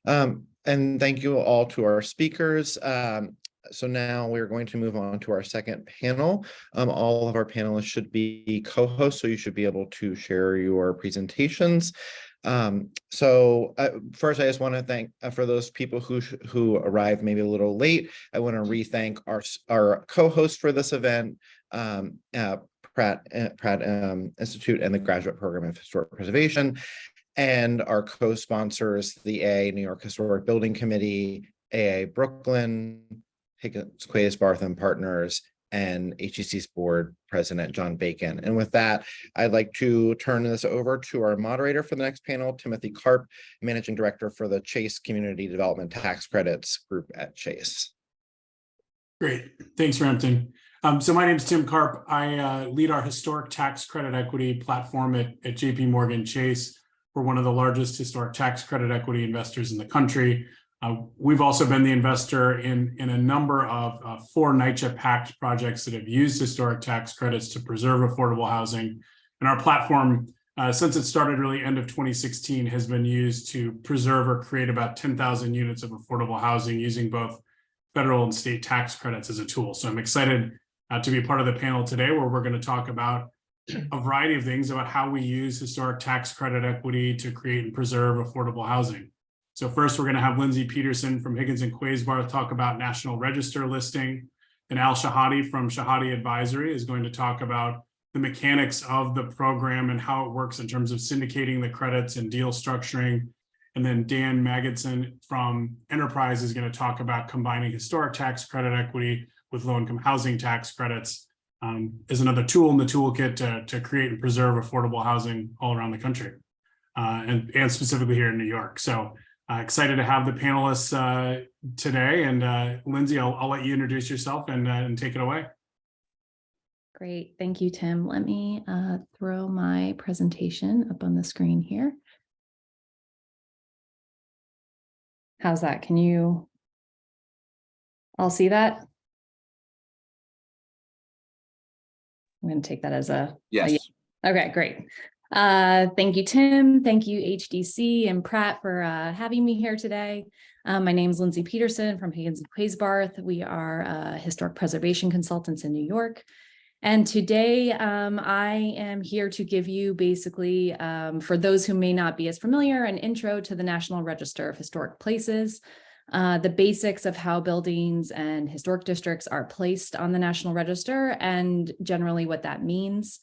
And thank you all to our speakers. So now we're going to move on to our second panel. All of our panelists should be co-hosts, so you should be able to share your presentations. First, I just want to thank for those people who arrived maybe a little late. I want to re-thank our co-host for this event, Pratt Institute and the Graduate Program of Historic Preservation, and our co-sponsors, the AA New York Historic Building Committee, AA Brooklyn, Higgins Quasebarth Partners, and HEC's board president, John Bacon. And with that, I'd like to turn this over to our moderator for the next panel, Timothy Karp, Managing Director for the Chase Community Development Tax Credits Group at Chase. Great, thanks, Rampton. So my name is Tim Karp. I lead our historic tax credit equity platform at JP Morgan Chase. We're one of the largest historic tax credit equity investors in the country. We've also been the investor in a number of 4 NYCHA PACT projects that have used historic tax credits to preserve affordable housing. And our platform, since it started really end of 2016, has been used to preserve or create about 10,000 units of affordable housing using both federal and state tax credits as a tool. So I'm excited to be a part of the panel today, where we're going to talk about a variety of things about how we use historic tax credit equity to create and preserve affordable housing. So first, we're going to have Lindsay Peterson from Higgins Quasebarth talk about National Register listing. And Al Shehadi from Shehadi Advisory is going to talk about the mechanics of the program and how it works in terms of syndicating the credits and deal structuring. And then Dan Magidson from Enterprise is going to talk about combining historic tax credit equity with low-income housing tax credits as another tool in the toolkit to create and preserve affordable housing all around the country, and specifically here in New York. So excited to have the panelists today. And Lindsay, I'll let you introduce yourself and take it away. Great. Thank you, Tim. Let me throw my presentation up on the screen here. How's that? Can you all see that? I'm going to take that as a yes. Okay, great. Thank you, Tim. Thank you, HDC and Pratt, for having me here today. My name is Lindsay Peterson from Higgins Quasebarth. We are historic preservation consultants in New York. And today I am here to give you basically, for those who may not be as familiar, an intro to the National Register of Historic Places, the basics of how buildings and historic districts are placed on the National Register, and generally what that means.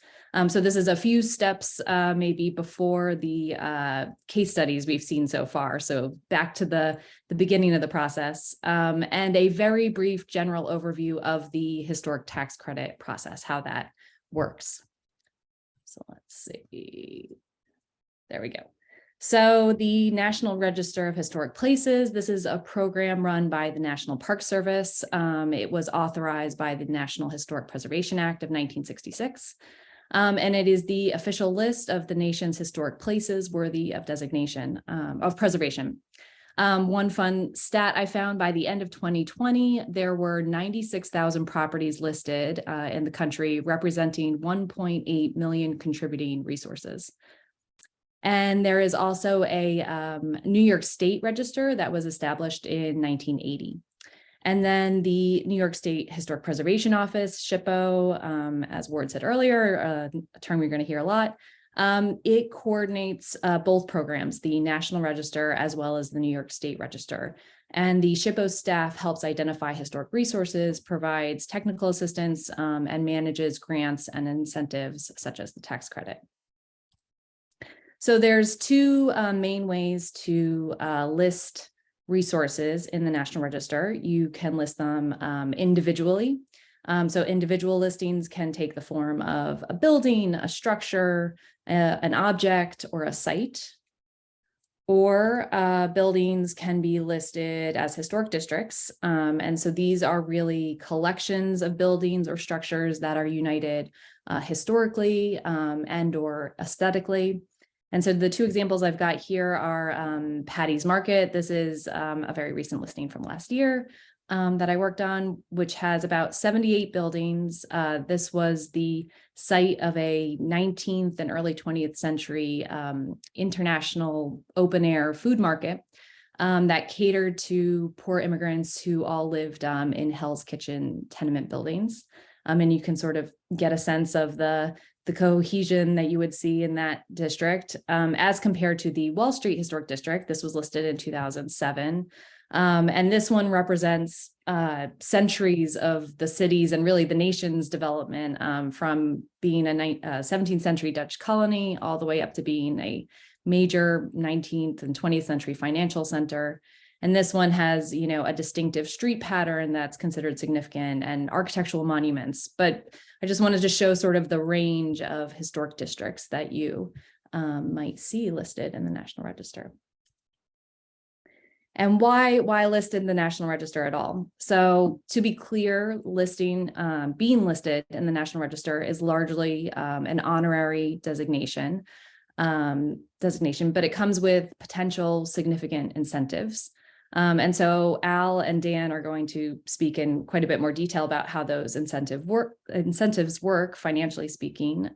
So this is a few steps maybe before the case studies we've seen so far. So back to the beginning of the process, and a very brief general overview of the historic tax credit process, how that works. So let's see. There we go. So the National Register of Historic Places, this is a program run by the National Park Service. It was authorized by the National Historic Preservation Act of 1966. And it is the official list of the nation's historic places worthy of designation, of preservation. One fun stat I found: by the end of 2020, there were 96,000 properties listed in the country, representing 1.8 million contributing resources. And there is also a New York State Register that was established in 1980. And then the New York State Historic Preservation Office, SHPO, as Ward said earlier, a term you're going to hear a lot, it coordinates both programs, the National Register as well as the New York State Register. And the SHPO staff helps identify historic resources, provides technical assistance, and manages grants and incentives such as the tax credit. So there's 2 main ways to list resources in the National Register. You can list them individually. So individual listings can take the form of a building, a structure, an object, or a site. Or buildings can be listed as historic districts. And so these are really collections of buildings or structures that are united historically and or aesthetically. And so the 2 examples I've got here are Patty's Market. This is a very recent listing from last year that I worked on, which has about 78 buildings. This was the site of a 19th and early 20th century international open air food market. that catered to poor immigrants who all lived in Hell's Kitchen tenement buildings. And you can sort of get a sense of the cohesion that you would see in that district as compared to the Wall Street Historic District. This was listed in 2007. And this one represents centuries of the city's and really the nation's development from being a 17th century Dutch colony all the way up to being a major 19th and 20th century financial center. And this one has, a distinctive street pattern that's considered significant and architectural monuments. But I just wanted to show sort of the range of historic districts that you might see listed in the National Register. And why listed in the National Register at all? So to be clear, being listed in the National Register is largely an honorary designation, but it comes with potential significant incentives. And so Al and Dan are going to speak in quite a bit more detail about how those incentives work financially speaking.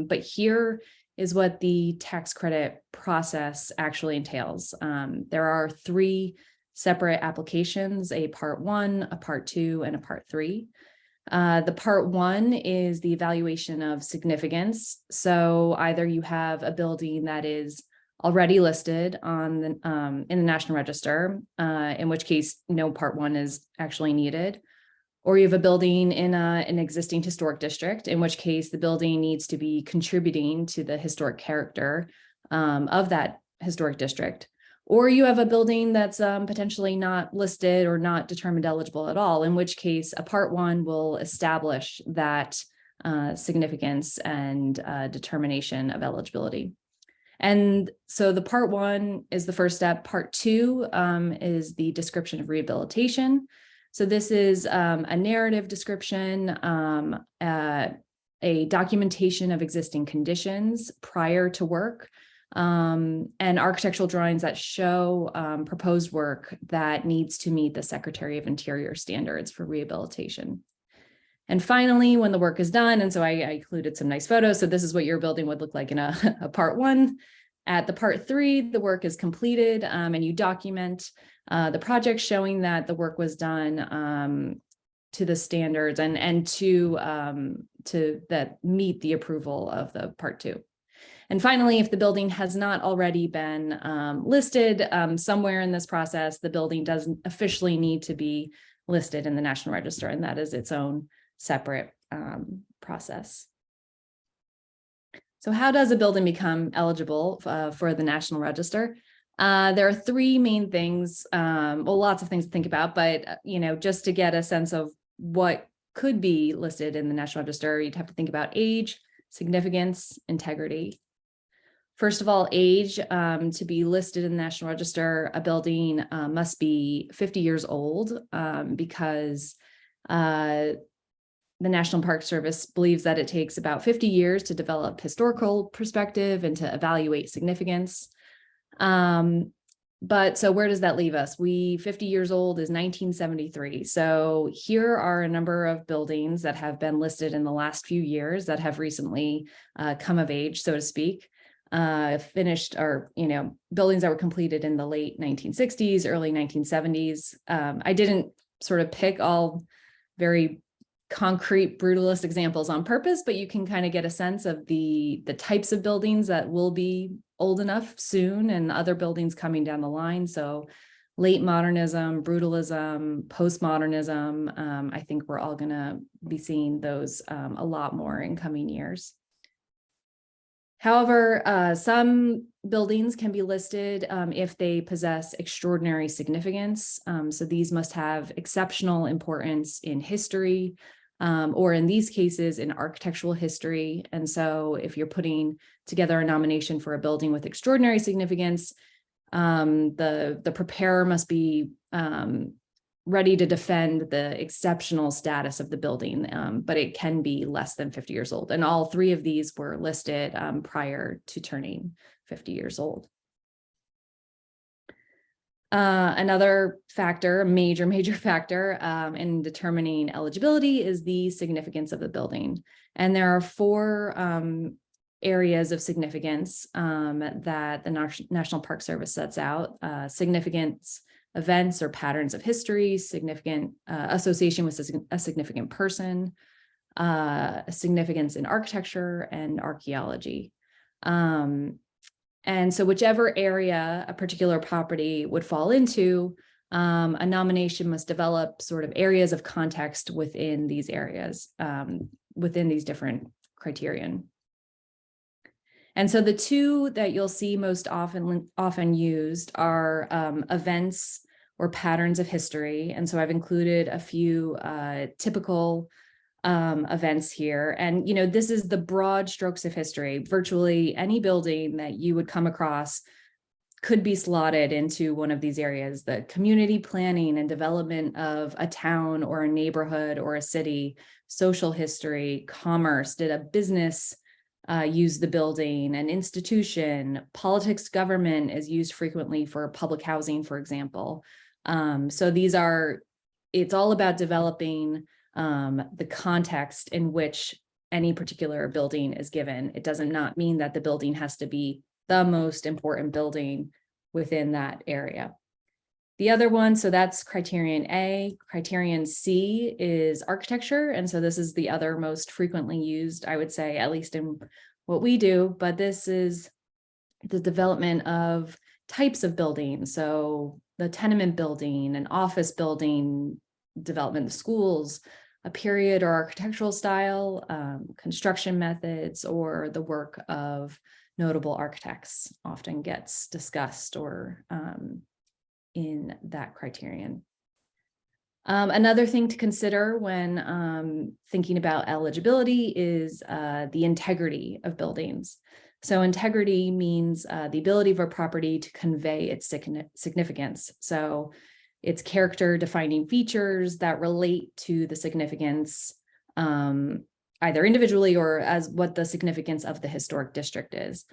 But here is what the tax credit process actually entails. There are 3 separate applications, a Part 1, a Part 2, and a Part 3. The Part 1 is the evaluation of significance. So either you have a building that is already listed on in the National Register, in which case no Part 1 is actually needed, or you have a building in an existing historic district, in which case the building needs to be contributing to the historic character of that historic district, or you have a building that's potentially not listed or not determined eligible at all, in which case a Part 1 will establish that significance and determination of eligibility. And so the Part 1 is the first step. Part 2 is the description of rehabilitation. So this is a narrative description, a documentation of existing conditions prior to work, and architectural drawings that show proposed work that needs to meet the Secretary of Interior standards for rehabilitation. And finally, when the work is done, and so I included some nice photos. So this is what your building would look like in a Part 1. At the Part 3, the work is completed and you document the project showing that the work was done to the standards and to that meet the approval of the Part 2. And finally, if the building has not already been listed somewhere in this process, the building doesn't officially need to be listed in the National Register, and that is its own separate process. So how does a building become eligible for the National Register? There are 3 main things, lots of things to think about, but just to get a sense of what could be listed in the National Register, you'd have to think about age, significance, integrity. First of all, age. To be listed in the National Register, a building must be 50 years old because the National Park Service believes that it takes about 50 years to develop historical perspective and to evaluate significance. But so where does that leave us? 50 years old is 1973. So here are a number of buildings that have been listed in the last few years that have recently come of age, so to speak, finished or, buildings that were completed in the late 1960s, early 1970s. I didn't sort of pick all very concrete brutalist examples on purpose, but you can kind of get a sense of the types of buildings that will be old enough soon and other buildings coming down the line. So late modernism, brutalism, postmodernism, I think we're all going to be seeing those a lot more in coming years. However, some buildings can be listed if they possess extraordinary significance. So these must have exceptional importance in history, or in these cases in architectural history. And so if you're putting together a nomination for a building with extraordinary significance, the preparer must be ready to defend the exceptional status of the building, but it can be less than 50 years old. And all 3 of these were listed prior to turning 50 years old. Another factor, a major factor in determining eligibility is the significance of the building. And there are 4 areas of significance that the National Park Service sets out, significance events or patterns of history, significant association with a significant person, significance in architecture and archaeology. And so whichever area a particular property would fall into, a nomination must develop sort of areas of context within these areas, within these different criterion. And so the two that you'll see most often used are events or patterns of history. And so I've included a few typical events here. And, this is the broad strokes of history. Virtually any building that you would come across could be slotted into one of these areas: the community planning and development of a town or a neighborhood or a city, social history, commerce, did a business use the building, an institution, politics, government is used frequently for public housing, for example. So it's all about developing the context in which any particular building is given. It does not mean that the building has to be the most important building within that area. The other one, so that's criterion A. Criterion C is architecture. And so this is the other most frequently used, I would say, at least in what we do, but this is the development of types of buildings. So the tenement building, an office building, development of schools, a period or architectural style, construction methods, or the work of notable architects often gets discussed or in that criterion. Another thing to consider when thinking about eligibility is the integrity of buildings. So integrity means the ability of a property to convey its significance. So its character defining features that relate to the significance, either individually or as what the significance of the historic district is.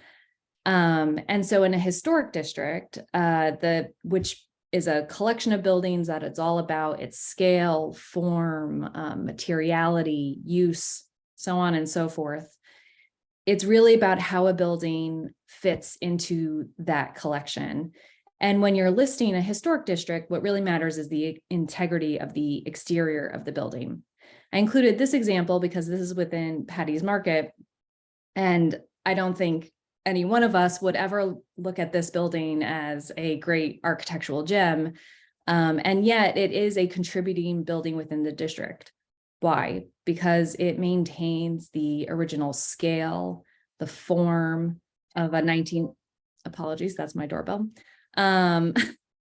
And so in a historic district, which is a collection of buildings that it's all about its scale, form, materiality, use, so on and so forth. It's really about how a building fits into that collection. And when you're listing a historic district, what really matters is the integrity of the exterior of the building. I included this example because this is within Patty's Market, and I don't think any one of us would ever look at this building as a great architectural gem. And yet it is a contributing building within the district. Why? Because it maintains the original scale, the form of apologies, that's my doorbell, of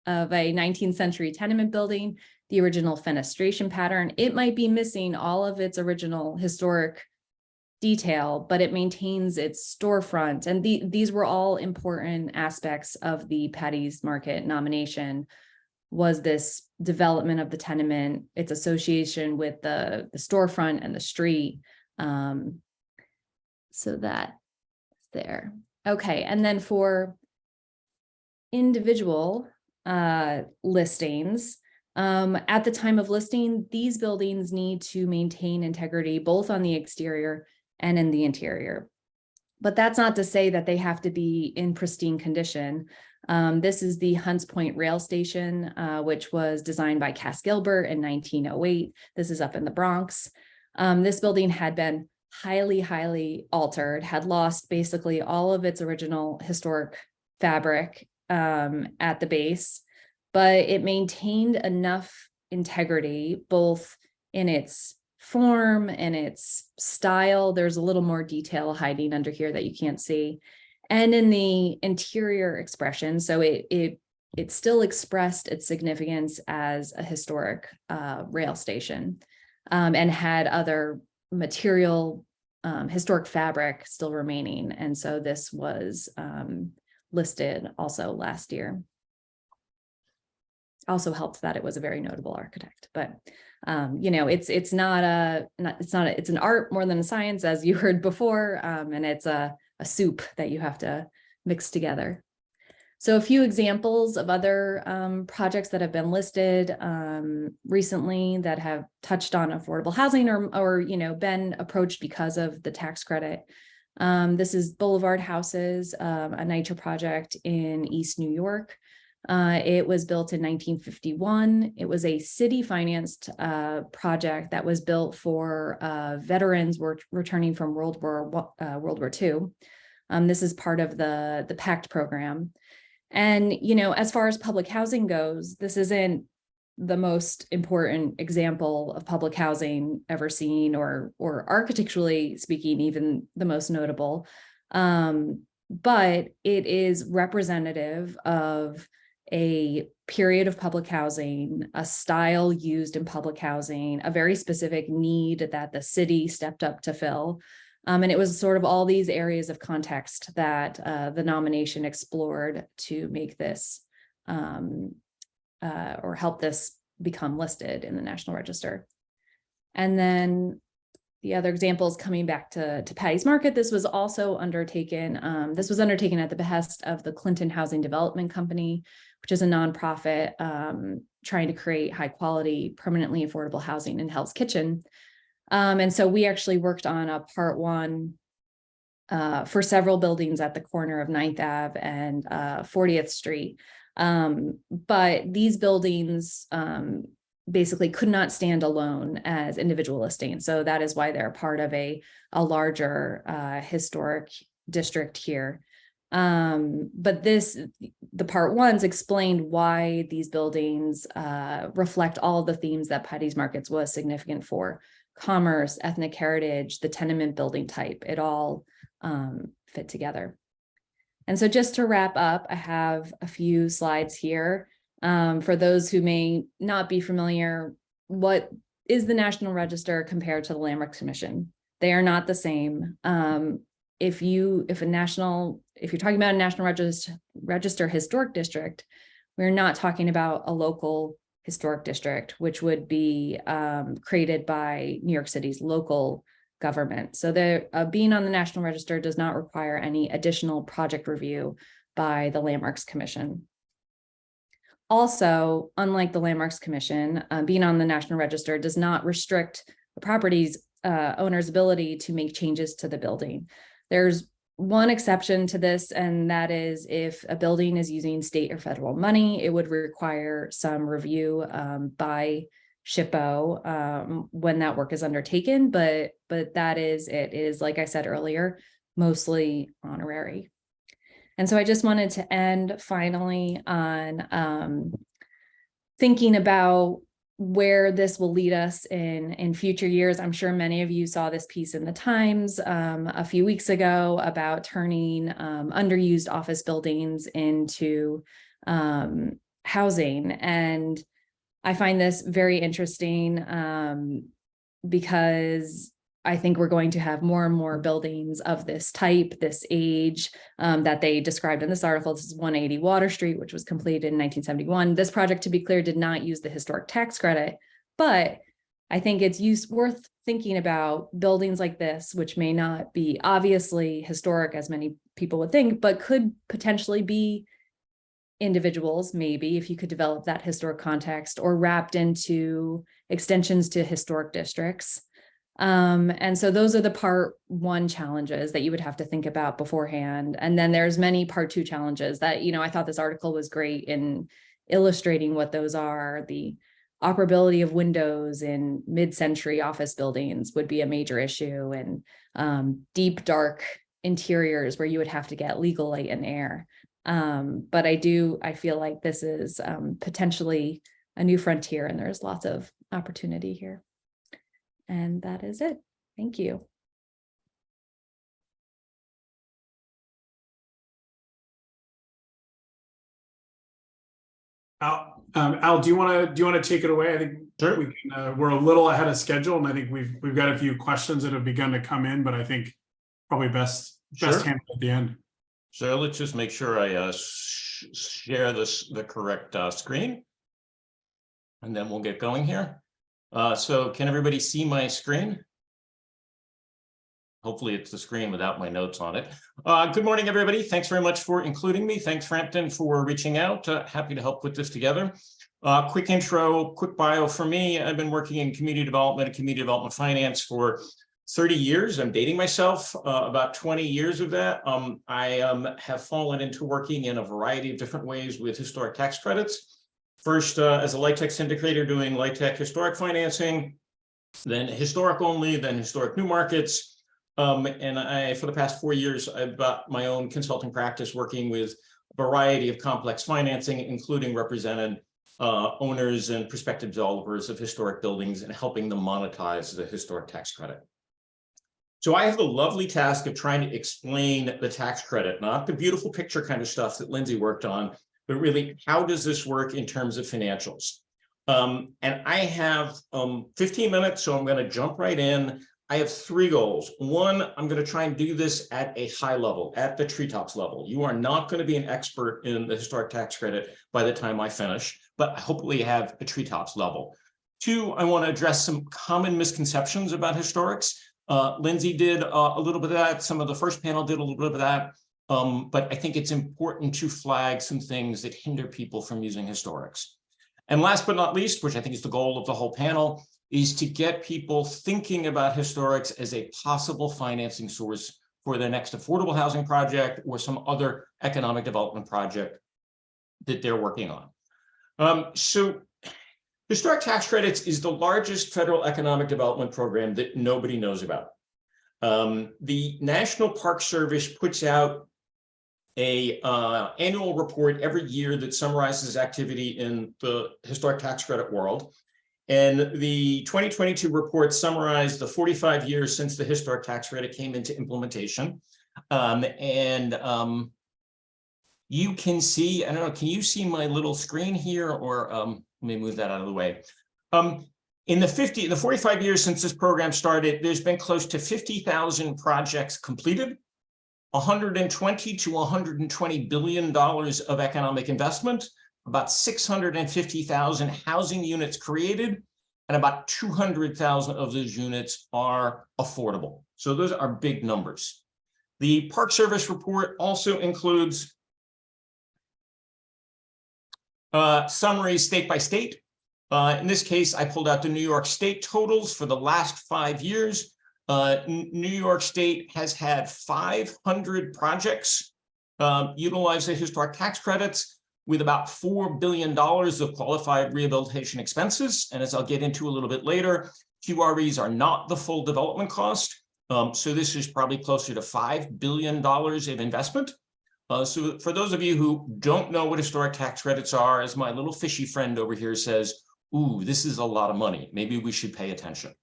a 19th century tenement building, the original fenestration pattern. It might be missing all of its original historic detail, but it maintains its storefront. And these were all important aspects of the Patty's Market nomination, was this development of the tenement, its association with the storefront and the street. So that's there. Okay, and then for individual listings, at the time of listing, these buildings need to maintain integrity both on the exterior and in the interior. But that's not to say that they have to be in pristine condition. This is the Hunts Point Rail Station, which was designed by Cass Gilbert in 1908. This is up in the Bronx. This building had been highly altered, had lost basically all of its original historic fabric at the base, but it maintained enough integrity both in its form and its style. There's a little more detail hiding under here that you can't see, and in the interior expression. So it still expressed its significance as a historic rail station, and had other material, historic fabric still remaining. And so this was listed also last year. Also helped that it was a very notable architect, but it's an art more than a science, as you heard before, and it's a soup that you have to mix together. So a few examples of other projects that have been listed recently that have touched on affordable housing or been approached because of the tax credit. This is Boulevard Houses, a NYCHA project in East New York. It was built in 1951. It was a city-financed project that was built for veterans returning from World War II. This is part of the PACT program. And, you know, as far as public housing goes, this isn't the most important example of public housing ever seen, or architecturally speaking, even the most notable. But it is representative of a period of public housing, a style used in public housing, a very specific need that the city stepped up to fill. And it was sort of all these areas of context that the nomination explored to make this or help this become listed in the National Register. And then the other examples, coming back to Patty's Market, this was also undertaken. This was undertaken at the behest of the Clinton Housing Development Company, which is a nonprofit trying to create high quality, permanently affordable housing in Hell's Kitchen. And so we actually worked on a part one for several buildings at the corner of 9th Ave and 40th Street. But these buildings basically could not stand alone as individual estates. So that is why they're part of a larger historic district here. But the part ones explained why these buildings reflect all the themes that Patty's Markets was significant for: commerce, ethnic heritage, the tenement building type. It all fit together. And so just to wrap up, I have a few slides here. For those who may not be familiar, what is the National Register compared to the Landmarks Commission? They are not the same. If you're talking about a National Register historic district, we're not talking about a local historic district, which would be created by New York City's local government. So being on the National Register does not require any additional project review by the Landmarks Commission. Also, unlike the Landmarks Commission, being on the National Register does not restrict the property's owner's ability to make changes to the building. There's one exception to this, and that is if a building is using state or federal money, it would require some review by SHPO when that work is undertaken, but that is, it is, like I said earlier, mostly honorary. And so I just wanted to end finally on thinking about where this will lead us in future years. I'm sure many of you saw this piece in the Times a few weeks ago about turning underused office buildings into housing. And I find this very interesting because I think we're going to have more and more buildings of this type, this age that they described in this article. This is 180 Water Street, which was completed in 1971. This project, to be clear, did not use the historic tax credit, but I think it's worth thinking about buildings like this, which may not be obviously historic as many people would think, but could potentially be individuals, maybe, if you could develop that historic context, or wrapped into extensions to historic districts. And so those are the part one challenges that you would have to think about beforehand. And then there's many part two challenges that, I thought this article was great in illustrating what those are. The operability of windows in mid-century office buildings would be a major issue, and deep, dark interiors where you would have to get legal light and air. But I feel like this is potentially a new frontier, and there's lots of opportunity here. And that is it. Thank you. Al, do you want to take it away? I think sure. We're a little ahead of schedule, and I think we've got a few questions that have begun to come in, but I think probably best handled at the end. So let's just make sure I share the correct screen, and then we'll get going here. So can everybody see my screen? Hopefully it's the screen without my notes on it. Good morning, everybody. Thanks very much for including me. Thanks, Frampton, for reaching out. Happy to help put this together. Quick intro, quick bio for me. I've been working in community development and community development finance for 30 years. I'm dating myself, about 20 years of that. I have fallen into working in a variety of different ways with historic tax credits. First, as a LIHTC syndicator doing LIHTC historic financing, then historic only, then historic new markets. And for the past 4 years, I've got my own consulting practice working with a variety of complex financing, including represented owners and prospective developers of historic buildings and helping them monetize the historic tax credit. So I have the lovely task of trying to explain the tax credit, not the beautiful picture kind of stuff that Lindsay worked on, but really how does this work in terms of financials? And I have 15 minutes, so I'm going to jump right in. I have 3 goals. One, I'm going to try and do this at a high level, at the treetops level. You are not going to be an expert in the historic tax credit by the time I finish, but hopefully have a treetops level. 2, I want to address some common misconceptions about historics. Lindsay did a little bit of that. Some of the first panel did a little bit of that. But I think it's important to flag some things that hinder people from using historics. And last but not least, which I think is the goal of the whole panel, is to get people thinking about historics as a possible financing source for their next affordable housing project or some other economic development project that they're working on. So historic tax credits is the largest federal economic development program that nobody knows about. The National Park Service puts out a annual report every year that summarizes activity in the historic tax credit world. And the 2022 report summarized the 45 years since the historic tax credit came into implementation. You can see, I don't know, can you see my little screen here, or let me move that out of the way. In the 45 years since this program started, there's been close to 50,000 projects completed, 120 to $120 billion of economic investment, about 650,000 housing units created, and about 200,000 of those units are affordable. So those are big numbers. The Park Service report also includes summaries state by state. In this case, I pulled out the New York State totals for the last 5 years. New York State has had 500 projects utilize the historic tax credits, with about $4 billion of qualified rehabilitation expenses. And as I'll get into a little bit later, QREs are not the full development cost. So this is probably closer to $5 billion of investment. So for those of you who don't know what historic tax credits are, as my little fishy friend over here says, ooh, this is a lot of money. Maybe we should pay attention.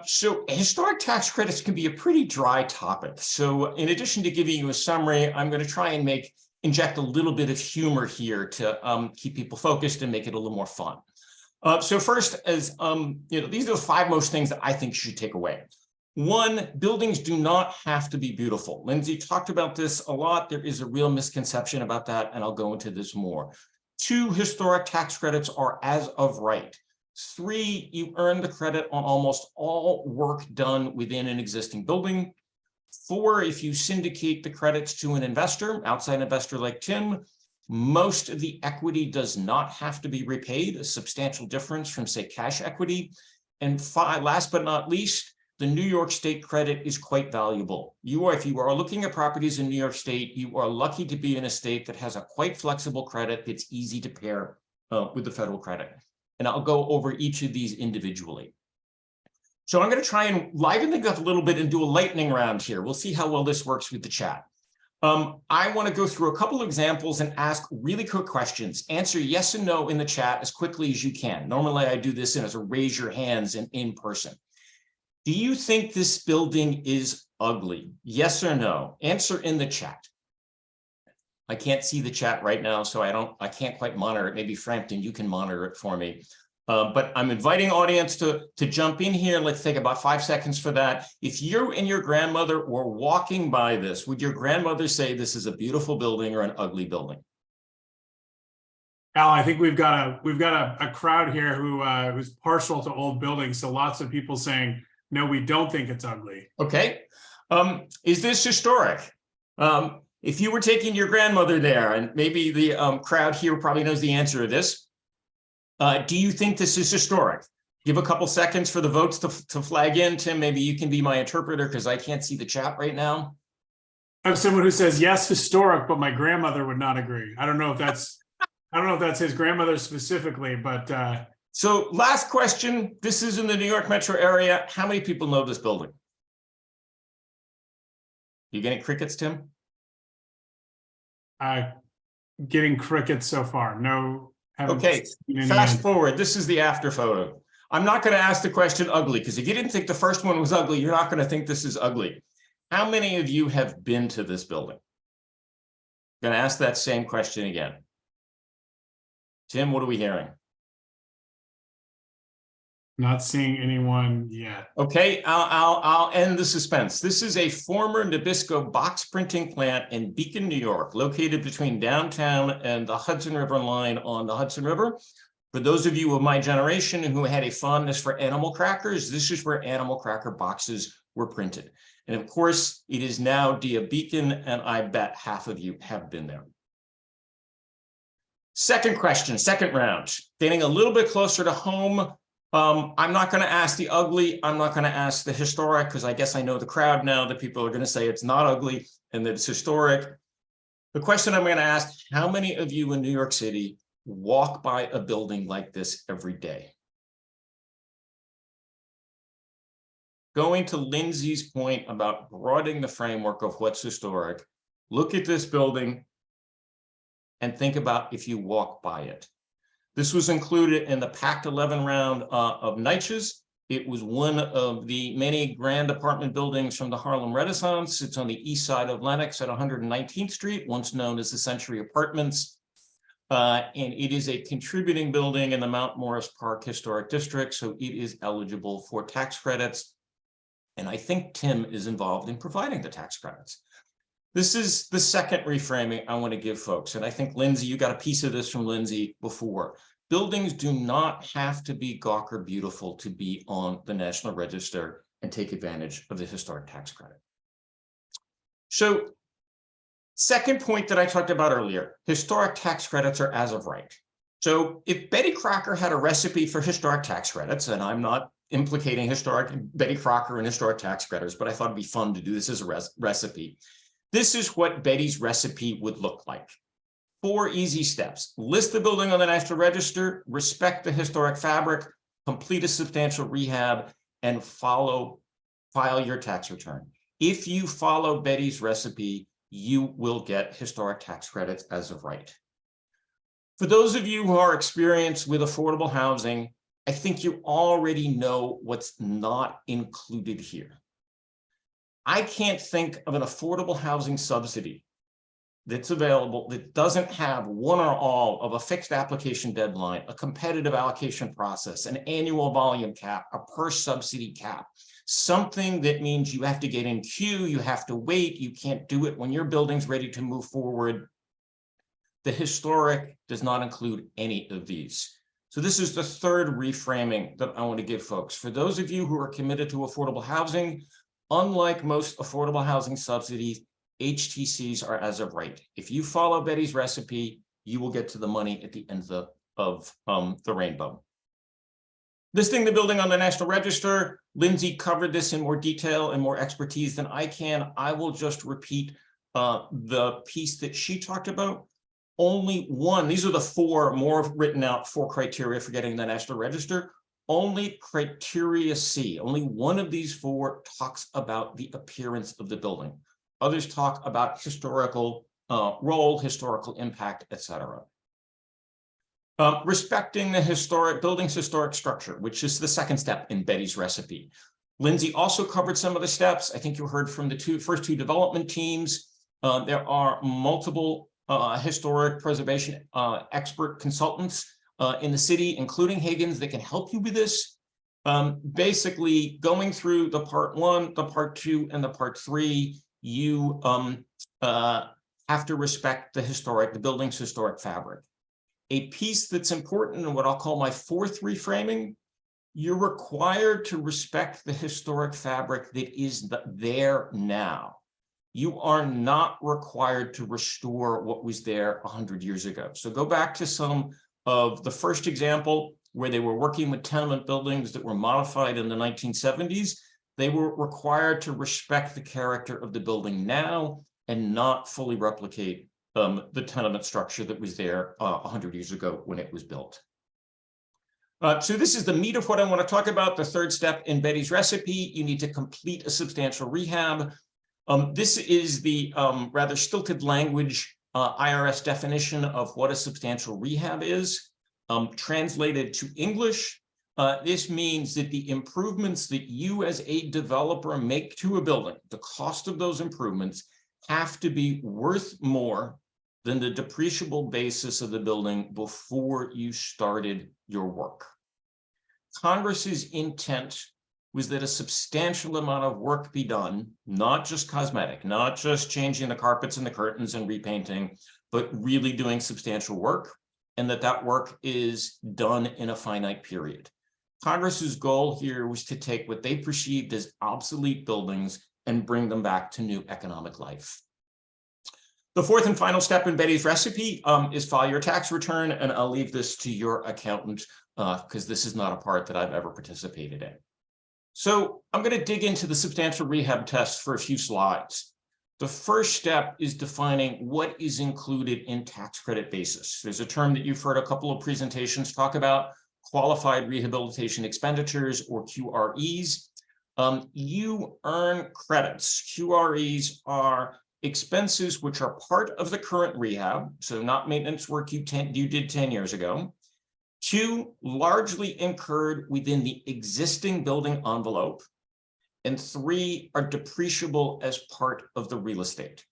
So historic tax credits can be a pretty dry topic. So in addition to giving you a summary, I'm going to try and inject a little bit of humor here to keep people focused and make it a little more fun. So first, as these are the 5 most things that I think you should take away. 1, buildings do not have to be beautiful. Lindsay talked about this a lot. There is a real misconception about that, and I'll go into this more. 2, historic tax credits are as of right. 3, you earn the credit on almost all work done within an existing building. 4, if you syndicate the credits to an investor, outside investor like Tim, most of the equity does not have to be repaid, a substantial difference from, say, cash equity. And 5, last but not least, the New York State credit is quite valuable. If you are looking at properties in New York State, you are lucky to be in a state that has a quite flexible credit that's easy to pair with the federal credit. And I'll go over each of these individually. So I'm going to try and liven things up a little bit and do a lightning round here. We'll see how well this works with the chat. I want to go through a couple of examples and ask really quick questions. Answer yes and no in the chat as quickly as you can. Normally, I do this as a raise your hands and in person. Do you think this building is ugly? Yes or no? Answer in the chat. I can't see the chat right now, so I can't quite monitor it. Maybe Frampton, you can monitor it for me. But I'm inviting audience to jump in here. Let's take about 5 seconds for that. If you and your grandmother were walking by this, would your grandmother say this is a beautiful building or an ugly building? Al, I think we've got a crowd here who's partial to old buildings. So lots of people saying, no, we don't think it's ugly. Okay. Is this historic? If you were taking your grandmother there, and maybe the crowd here probably knows the answer to this, do you think this is historic? give a couple seconds for the votes to flag in. Tim, maybe you can be my interpreter because I can't see the chat right now. I have someone who says yes, historic, but my grandmother would not agree. I don't know if that's his grandmother specifically, but So last question. This is in the New York metro area. How many people know this building? You getting crickets, Tim? getting crickets so far. No, haven't Okay, seen any fast yet. forward. This is the after photo. I'm not going to ask the question ugly, because if you didn't think the first one was ugly, you're not going to think this is ugly. How many of you have been to this building? Going to ask that same question again. Tim, what are we hearing? Not seeing anyone yet. Okay, I'll end the suspense. This is a former Nabisco box printing plant in Beacon, New York, located between downtown and the Hudson River line on the Hudson River. For those of you of my generation who had a fondness for animal crackers, this is where animal cracker boxes were printed. And of course, it is now Dia Beacon, and I bet half of you have been there. Second question, second round, getting a little bit closer to home. I'm not going to ask the ugly. I'm not going to ask the historic, because I guess I know the crowd now that people are going to say it's not ugly and that it's historic. The question I'm going to ask, how many of you in New York City walk by a building like this every day? Going to Lindsay's point about broadening the framework of what's historic, look at this building and think about if you walk by it. This was included in the Pact 11 round of niches. It was one of the many grand apartment buildings from the Harlem Renaissance. It's on the east side of Lenox at 119th Street, once known as the Century Apartments. And it is a contributing building in the Mount Morris Park Historic District, so it is eligible for tax credits. And I think Tim is involved in providing the tax credits. This is the second reframing I want to give folks. And I think, Lindsay, you got a piece of this from Lindsay before. Buildings do not have to be gawker beautiful to be on the National Register and take advantage of the historic tax credit. So, second point that I talked about earlier, historic tax credits are as of right. So if Betty Crocker had a recipe for historic tax credits, and I'm not implicating Betty Crocker and historic tax credits, but I thought it'd be fun to do this as a recipe. This is what Betty's recipe would look like. 4 easy steps. List the building on the National Register, respect the historic fabric, complete a substantial rehab, and file your tax return. If you follow Betty's recipe, you will get historic tax credits as of right. For those of you who are experienced with affordable housing, I think you already know what's not included here. I can't think of an affordable housing subsidy that's available that doesn't have one or all of a fixed application deadline, a competitive allocation process, an annual volume cap, a per subsidy cap, something that means you have to get in queue, you have to wait, you can't do it when your building's ready to move forward. The historic does not include any of these. So this is the third reframing that I want to give folks. For those of you who are committed to affordable housing, unlike most affordable housing subsidies, HTCs are as of right. If you follow Betty's recipe, you will get to the money at the end of the rainbow. Listing the building on the National Register, Lindsay covered this in more detail and more expertise than I can. I will just repeat the piece that she talked about. Only one, these are the 4 more written out 4 criteria for getting the National Register. Only criteria C, only one of these 4 talks about the appearance of the building. Others talk about historical role, historical impact, etc. Respecting the building's historic structure, which is the second step in Betty's recipe. Lindsay also covered some of the steps. I think you heard from the first two development teams. There are multiple historic preservation expert consultants in the city, including Higgins, that can help you with this. Basically, going through the part 1, the part 2, and the part 3, you have to respect the building's historic fabric. A piece that's important, and what I'll call my 4th reframing, you're required to respect the historic fabric that is there now. You are not required to restore what was there 100 years ago. So go back to some of the first example, where they were working with tenement buildings that were modified in the 1970s, they were required to respect the character of the building now and not fully replicate the tenement structure that was there 100 years ago when it was built. So this is the meat of what I want to talk about. The third step in Betty's recipe: you need to complete a substantial rehab. This is the rather stilted language IRS definition of what a substantial rehab is. Translated to English, this means that the improvements that you as a developer make to a building, the cost of those improvements, have to be worth more than the depreciable basis of the building before you started your work. Congress's intent was that a substantial amount of work be done, not just cosmetic, not just changing the carpets and the curtains and repainting, but really doing substantial work, and that work is done in a finite period. Congress's goal here was to take what they perceived as obsolete buildings and bring them back to new economic life. The fourth and final step in Betty's recipe is file your tax return, and I'll leave this to your accountant because this is not a part that I've ever participated in. So I'm going to dig into the substantial rehab test for a few slides. The first step is defining what is included in tax credit basis. There's a term that you've heard a couple of presentations talk about: qualified rehabilitation expenditures, or QREs. You earn credits. QREs are expenses which are part of the current rehab, so not maintenance work you did 10 years ago. 2, largely incurred within the existing building envelope. And 3, are depreciable as part of the real estate.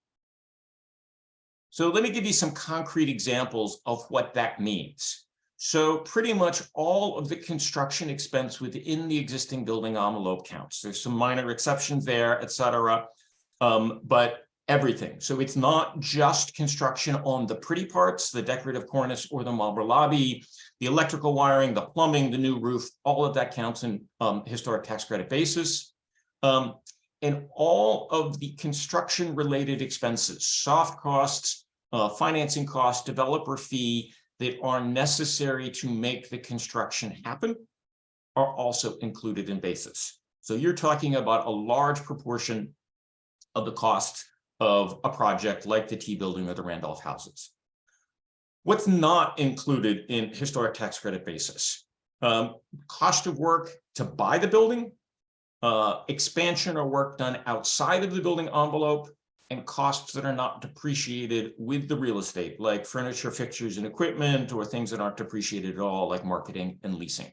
So let me give you some concrete examples of what that means. So pretty much all of the construction expense within the existing building envelope counts. There's some minor exceptions there, et cetera, but everything. So it's not just construction on the pretty parts, the decorative cornice or the marble lobby, the electrical wiring, the plumbing, the new roof, all of that counts in historic tax credit basis. And all of the construction related expenses, soft costs, financing costs, developer fee, that are necessary to make the construction happen are also included in basis. So you're talking about a large proportion of the cost of a project like the T building or the Randolph houses. What's not included in historic tax credit basis? Cost of work to buy the building, expansion or work done outside of the building envelope, and costs that are not depreciated with the real estate, like furniture, fixtures, and equipment, or things that aren't depreciated at all, like marketing and leasing.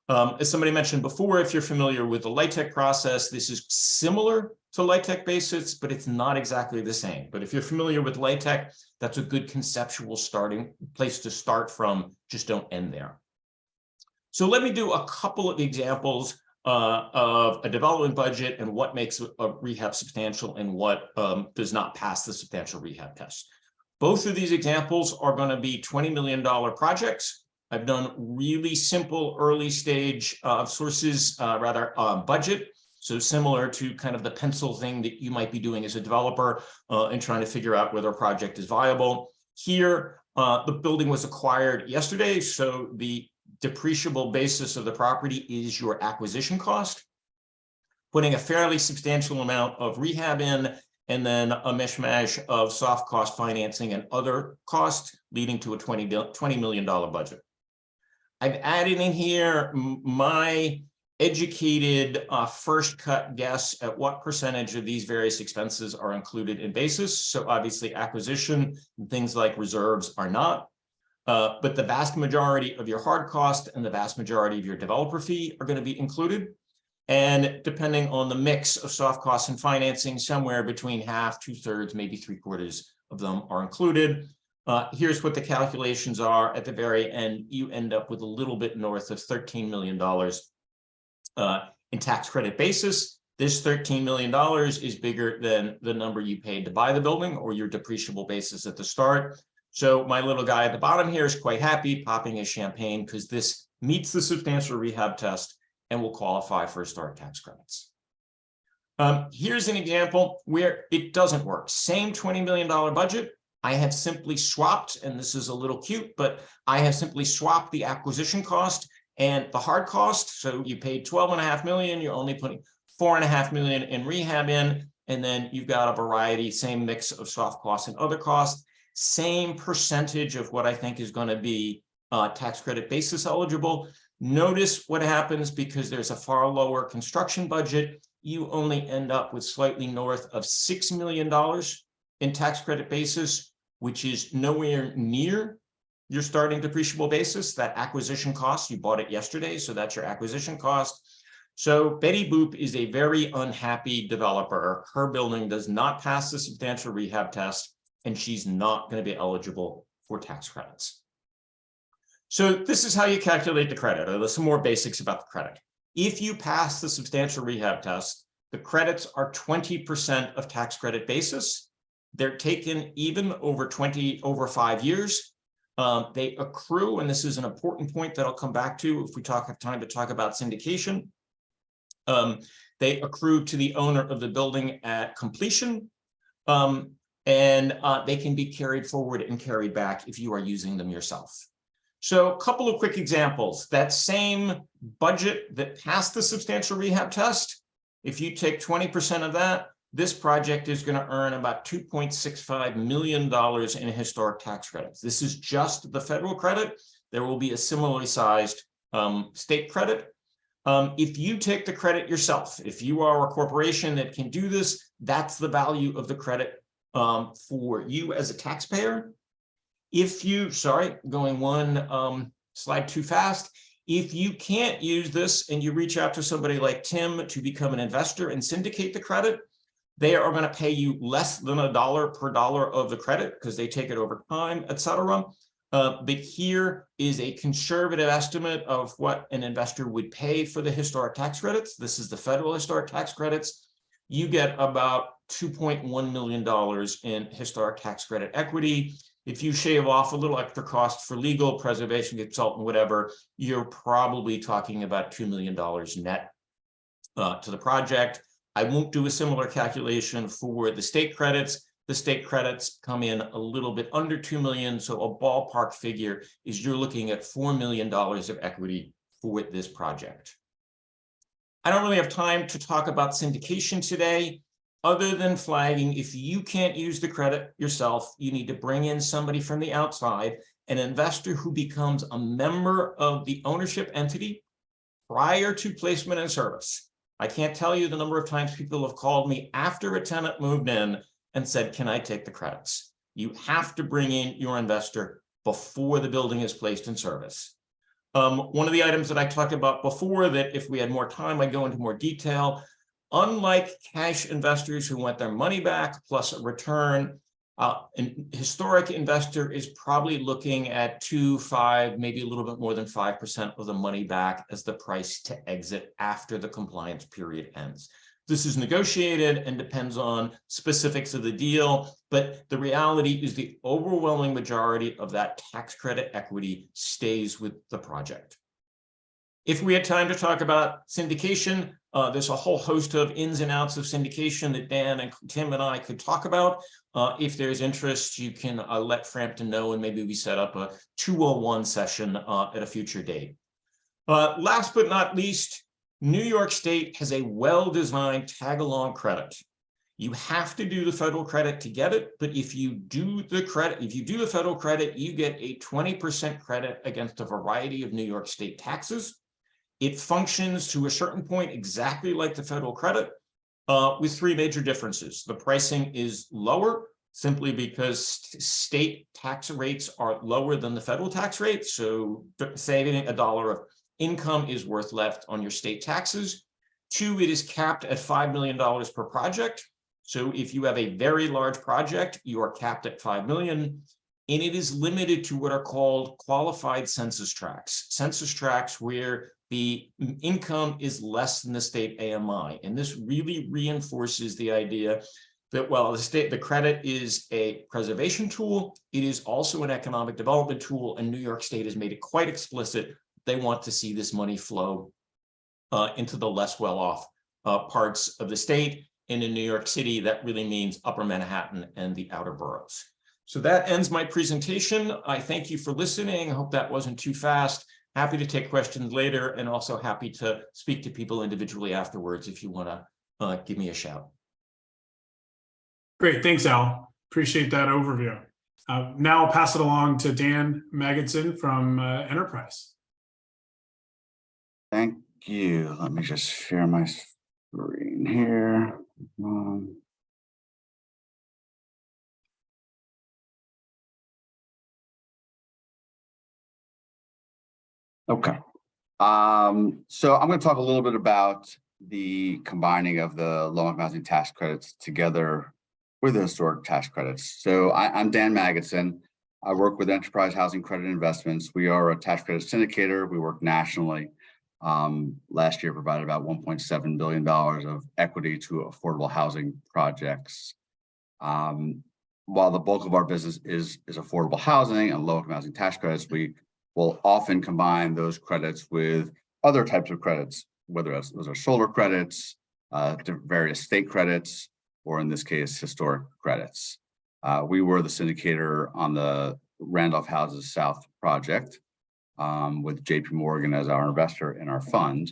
As somebody mentioned before, if you're familiar with the LIHTC process, this is similar to LIHTC basis, but it's not exactly the same. But if you're familiar with LIHTC, that's a good conceptual starting place to start from. Just don't end there. So let me do a couple of examples of a development budget and what makes a rehab substantial and what does not pass the substantial rehab test. Both of these examples are going to be $20 million projects. I've done really simple early stage budget. So similar to kind of the pencil thing that you might be doing as a developer and trying to figure out whether a project is viable. Here, the building was acquired yesterday, so the depreciable basis of the property is your acquisition cost. Putting a fairly substantial amount of rehab in, and then a mishmash of soft cost financing and other costs, leading to a $20 million budget. I've added in here my educated first cut guess at what percentage of these various expenses are included in basis. So obviously acquisition and things like reserves are not, but the vast majority of your hard cost and the vast majority of your developer fee are going to be included. And depending on the mix of soft costs and financing, somewhere between half, 2/3, maybe 3/4 of them are included. Here's what the calculations are at the very end. You end up with a little bit north of $13 million in tax credit basis. This $13 million is bigger than the number you paid to buy the building or your depreciable basis at the start. So my little guy at the bottom here is quite happy, popping his champagne, because this meets the substantial rehab test and will qualify for historic tax credits. Here's an example where it doesn't work. Same $20 million budget, I have simply swapped, and this is a little cute, but I have simply swapped the acquisition cost and the hard cost. So you paid 12.5 million, you're only putting 4.5 million in rehab in, and then you've got a variety, same mix of soft costs and other costs, same percentage of what I think is going to be tax credit basis eligible. Notice what happens because there's a far lower construction budget. You only end up with slightly north of $6 million in tax credit basis, which is nowhere near your starting depreciable basis. That acquisition cost, you bought it yesterday, so that's your acquisition cost. So Betty Boop is a very unhappy developer. Her building does not pass the substantial rehab test, and she's not going to be eligible for tax credits. So this is how you calculate the credit. There's some more basics about the credit. If you pass the substantial rehab test, the credits are 20% of tax credit basis. They're taken even over 5 years. They accrue, and this is an important point that I'll come back to if we have time to talk about syndication. They accrue to the owner of the building at completion, and they can be carried forward and carried back if you are using them yourself. So a couple of quick examples. That same budget that passed the substantial rehab test, if you take 20% of that, this project is going to earn about $2.65 million in historic tax credits. This is just the federal credit. There will be a similarly sized state credit. If you take the credit yourself, if you are a corporation that can do this, that's the value of the credit for you as a taxpayer. If you, going one slide too fast, if you can't use this and you reach out to somebody like Tim to become an investor and syndicate the credit, they are going to pay you less than $1 per dollar of the credit because they take it over time, et cetera. But here is a conservative estimate of what an investor would pay for the historic tax credits. This is the federal historic tax credits. You get about $2.1 million in historic tax credit equity. If you shave off a little extra cost for legal, preservation consultant, whatever, you're probably talking about $2 million net to the project. I won't do a similar calculation for the state credits. The state credits come in a little bit under 2 million. So a ballpark figure is you're looking at $4 million of equity for this project. I don't really have time to talk about syndication today, other than flagging if you can't use the credit yourself, you need to bring in somebody from the outside, an investor who becomes a member of the ownership entity prior to placement in service. I can't tell you the number of times people have called me after a tenant moved in and said, can I take the credits? You have to bring in your investor before the building is placed in service. One of the items that I talked about before that if we had more time, I'd go into more detail. Unlike cash investors who want their money back plus a return, an historic investor is probably looking at 2, 5, maybe a little bit more than 5% of the money back as the price to exit after the compliance period ends. This is negotiated and depends on specifics of the deal, but the reality is the overwhelming majority of that tax credit equity stays with the project. If we had time to talk about syndication, there's a whole host of ins and outs of syndication that Dan and Tim and I could talk about. If there's interest, you can let Frampton know, and maybe we set up a 201 session at a future date. Last but not least, New York State has a well-designed tag-along credit. You have to do the federal credit to get it, but if you do the federal credit, you get a 20% credit against a variety of New York State taxes. It functions to a certain point exactly like the federal credit, with 3 major differences. The pricing is lower simply because state tax rates are lower than the federal tax rate. So saving $1 of income is worth left on your state taxes. 2, it is capped at $5 million per project. So if you have a very large project, you are capped at $5 million. And it is limited to what are called qualified census tracts. Census tracts where the income is less than the state AMI. And this really reinforces the idea that while the credit is a preservation tool, it is also an economic development tool. And New York State has made it quite explicit they want to see this money flow into the less well-off parts of the state. And in New York City, that really means Upper Manhattan and the outer boroughs. So that ends my presentation. I thank you for listening. I hope that wasn't too fast. Happy to take questions later, and also happy to speak to people individually afterwards if you want to give me a shout. Great, thanks, Al. Appreciate that overview. Now I'll pass it along to Dan Magidson from Enterprise. Thank you. Let me just share my screen here. Okay. So I'm going to talk a little bit about the combining of the low-income housing tax credits together with the historic tax credits. So I'm Dan Magidson. I work with Enterprise Housing Credit Investments. We are a tax credit syndicator. We work nationally. Last year provided about $1.7 billion of equity to affordable housing projects. While the bulk of our business is affordable housing and low-income housing tax credits, we will often combine those credits with other types of credits, whether those are solar credits, various state credits, or in this case, historic credits. We were the syndicator on the Randolph Houses South project with JP Morgan as our investor in our fund.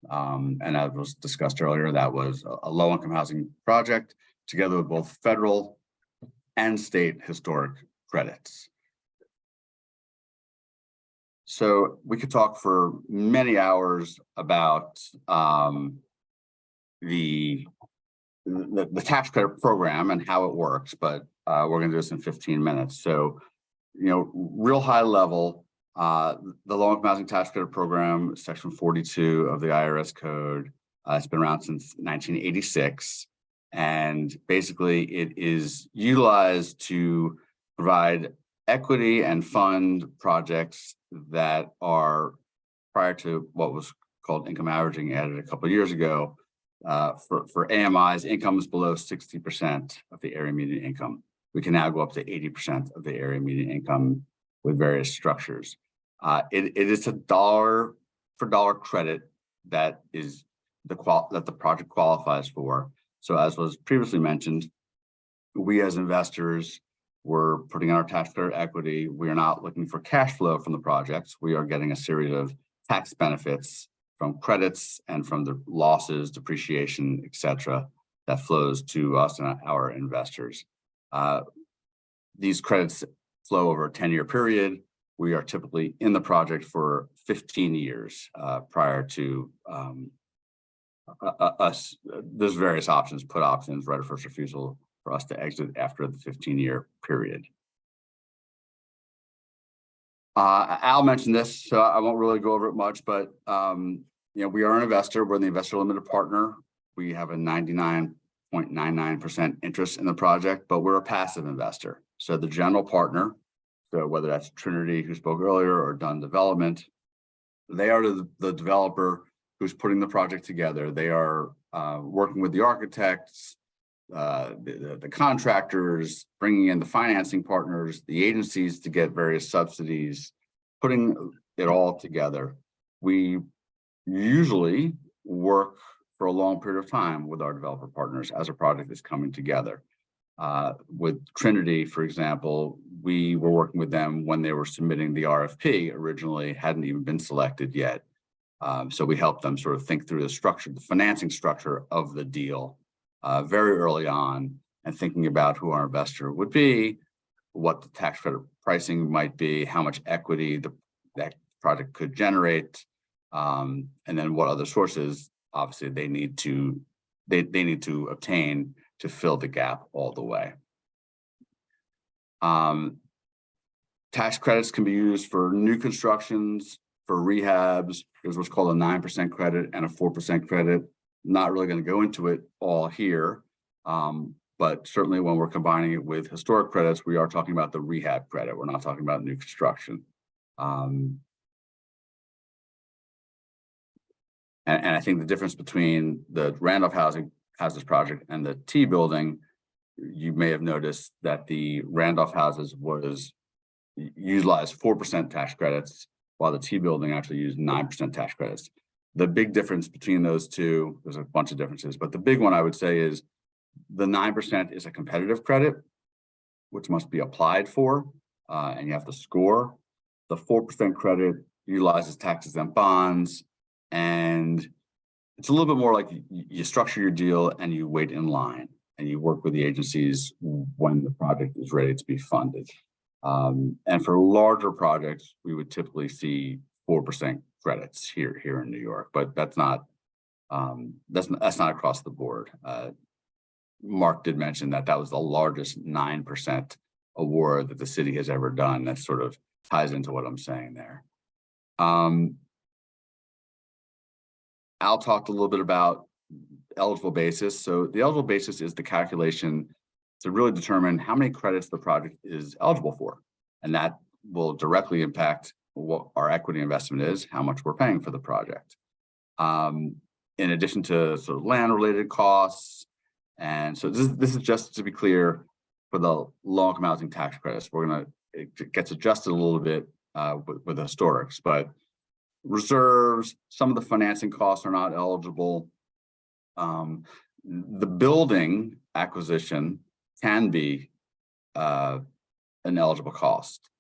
And as was discussed earlier, that was a low-income housing project together with both federal and state historic credits. So we could talk for many hours about the tax credit program and how it works, but we're going to do this in 15 minutes. So, real high level, the low-income housing tax credit program, Section 42 of the IRS code, it's been around since 1986, and basically it is utilized to provide equity and fund projects that are prior to what was called income averaging, added a couple of years ago, for AMIs, incomes below 60% of the area median income. We can now go up to 80% of the area median income with various structures. It is a dollar for dollar credit that is that the project qualifies for. So as was previously mentioned, we as investors, we're putting our tax credit equity. We are not looking for cash flow from the projects. We are getting a series of tax benefits from credits and from the losses, depreciation, et cetera, that flows to us and our investors. These credits flow over a 10-year period. We are typically in the project for 15 years prior to us. There's various options, put options, right of first refusal for us to exit after the 15-year period. Al mentioned this, so I won't really go over it much, but we are an investor. We're the investor limited partner. We have a 99.99% interest in the project, but we're a passive investor. So the general partner, so whether that's Trinity, who spoke earlier, or Dunn Development, they are the developer who's putting the project together. They are working with the architects, the contractors, bringing in the financing partners, the agencies to get various subsidies, putting it all together. We usually work for a long period of time with our developer partners as a project is coming together. With Trinity, for example, we were working with them when they were submitting the RFP, originally hadn't even been selected yet. So we helped them sort of think through the structure, the financing structure of the deal very early on, and thinking about who our investor would be, what the tax credit pricing might be, how much equity that project could generate, and then what other sources obviously they need to obtain to fill the gap all the way. Tax credits can be used for new constructions, for rehabs. There's what's called a 9% credit and a 4% credit. Not really going to go into it all here, but certainly when we're combining it with historic credits, we are talking about the rehab credit. We're not talking about new construction. And I think the difference between the Randolph Houses project and the T building, you may have noticed that the Randolph Houses utilized 4% tax credits, while the T building actually used 9% tax credits. The big difference between those two, there's a bunch of differences, but the big one I would say is the 9% is a competitive credit. which must be applied for, and you have to score. The 4% credit utilizes tax-exempt bonds, and it's a little bit more like you structure your deal and you wait in line and you work with the agencies when the project is ready to be funded. And for larger projects, we would typically see 4% credits here in New York, but that's not across the board. Mark did mention that was the largest 9% award that the city has ever done. That sort of ties into what I'm saying there. Al talked a little bit about eligible basis. So the eligible basis is the calculation to really determine how many credits the project is eligible for. And that will directly impact what our equity investment is, how much we're paying for the project. In addition to sort of land related costs. And so this is just to be clear for the low-income housing tax credits. It gets adjusted a little bit with the historics, but reserves, some of the financing costs are not eligible. The building acquisition can be an eligible cost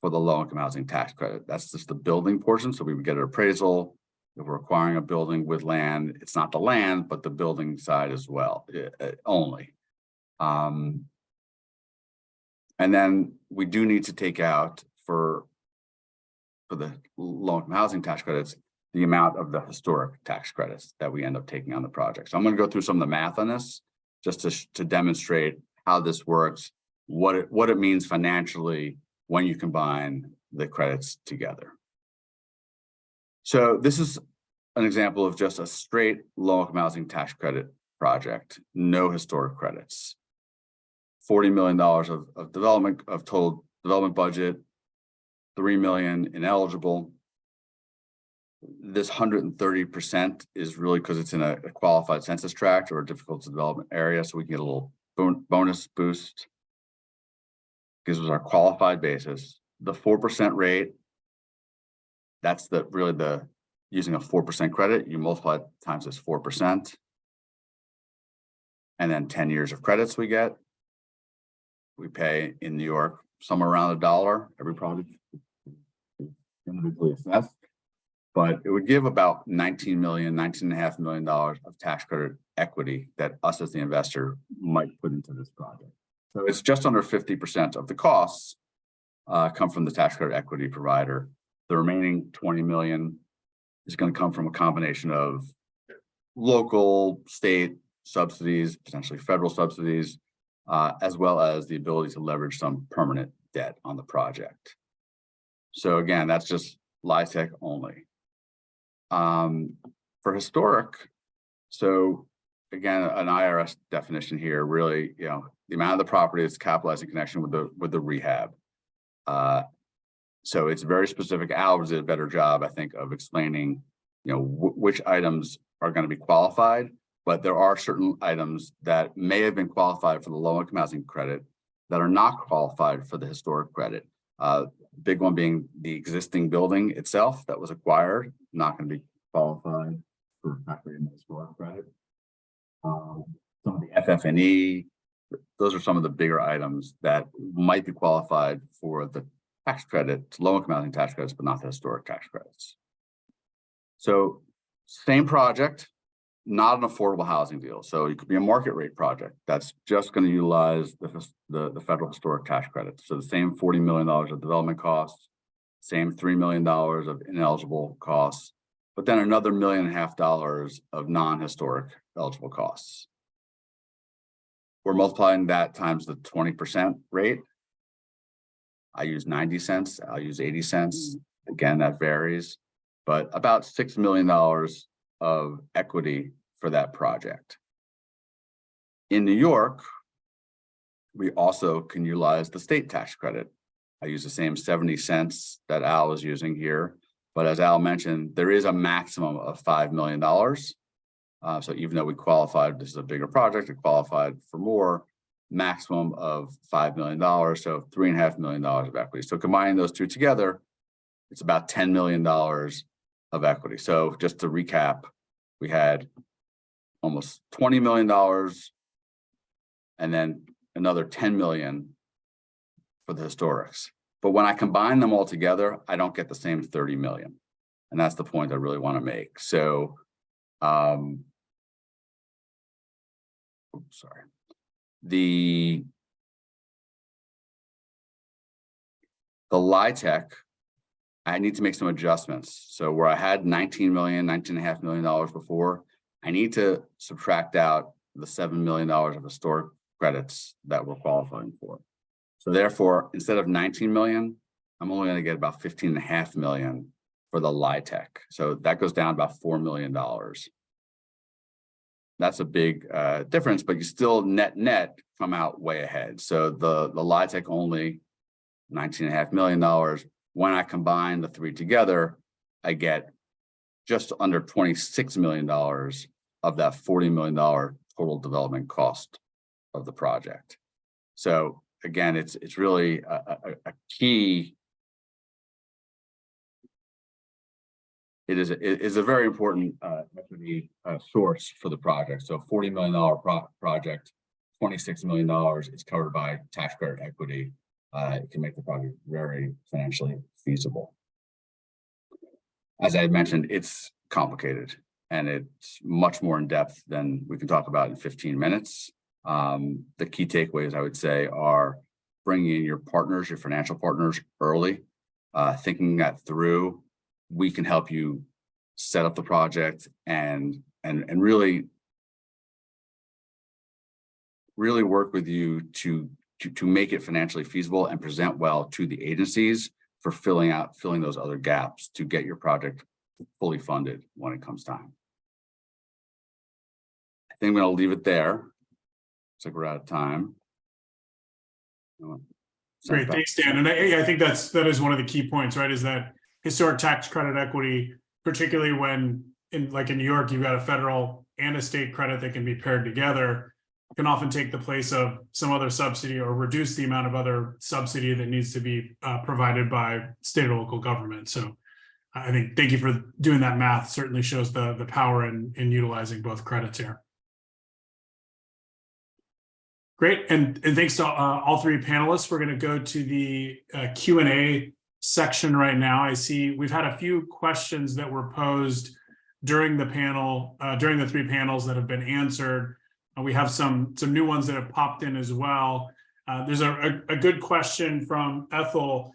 for the low-income housing tax credit. That's just the building portion. So we would get an appraisal. If we're acquiring a building with land, it's not the land, but the building side as well, only. And then we do need to take out for the low-income housing tax credits, the amount of the historic tax credits that we end up taking on the project. So I'm going to go through some of the math on this just to demonstrate how this works, what it means financially when you combine the credits together. So this is an example of just a straight low-income housing tax credit project, no historic credits. $40 million of development, of total development budget, $3 million ineligible. This 130% is really because it's in a qualified census tract or a difficult to development area, so we can get a little bonus boost. Gives us our qualified basis. The 4% rate, that's using a 4% credit, you multiply it times this 4%. And then 10 years of credits we get. We pay in New York somewhere around $1 every project individually assessed. But it would give about $19.5 million of tax credit equity that us as the investor might put into this project. So it's just under 50% of the costs come from the tax credit equity provider. The remaining 20 million is going to come from a combination of local, state subsidies, potentially federal subsidies, as well as the ability to leverage some permanent debt on the project. So again, that's just LIHTC only. For historic, so again, an IRS definition here, really, the amount of the property is capitalized in connection with the rehab. So it's very specific. Al did a better job, I think, of explaining, which items are going to be qualified, but there are certain items that may have been qualified for the low-income housing credit that are not qualified for the historic credit. Big one being the existing building itself that was acquired, not going to be qualified for factory in the historic credit. Some of the FF&E, those are some of the bigger items that might be qualified for the tax credit, low-income housing tax credits, but not the historic tax credits. So same project, not an affordable housing deal. So it could be a market rate project that's just going to utilize the federal historic tax credit. So the same $40 million of development costs, same $3 million of ineligible costs, but then another $1.5 million of non-historic eligible costs. We're multiplying that times the 20% rate. I use 90 cents, I'll use 80 cents. Again, that varies, but about $6 million of equity for that project. In New York, we also can utilize the state tax credit. I use the same 70 cents that Al was using here, but as Al mentioned, there is a maximum of $5 million. So even though we qualified, this is a bigger project, it qualified for more, maximum of $5 million, so $3.5 million of equity. So combining those two together, it's about $10 million of equity. So just to recap, we had almost $20 million and then another $10 million for the historics. But when I combine them all together, I don't get the same 30 million. And that's the point I really want to make. So, sorry. The LIHTC, I need to make some adjustments. So where I had 19 million, $19.5 million before, I need to subtract out the $7 million of historic credits that we're qualifying for. So therefore, instead of 19 million, I'm only going to get about 15.5 million for the LIHTC. So that goes down about $4 million. That's a big difference, but you still net come out way ahead. So the LIHTC only $19.5 million. When I combine the three together, I get just under $26 million of that $40 million total development cost of the project. So again, it's really a key. It is a very important equity source for the project. So $40 million project, $26 million is covered by tax credit equity. It can make the project very financially feasible. As I mentioned, it's complicated and it's much more in depth than we can talk about in 15 minutes. The key takeaways I would say are bringing in your partners, your financial partners early, thinking that through. We can help you set up the project and really work with you to make it financially feasible and present well to the agencies for filling those other gaps to get your project fully funded when it comes time. I think I'm going to leave it there. Looks like we're out of time. Great, thanks, Dan. And I think that is one of the key points, right? Is that historic tax credit equity, particularly when in New York, you've got a federal and a state credit that can be paired together, can often take the place of some other subsidy or reduce the amount of other subsidy that needs to be provided by state or local government. So I think thank you for doing that math. Certainly shows the power in utilizing both credits here. Great, and thanks to all three panelists. We're going to go to the Q&A section right now. I see we've had a few questions that were posed during the panel, during the three panels that have been answered. We have some new ones that have popped in as well. There's a good question from Ethel.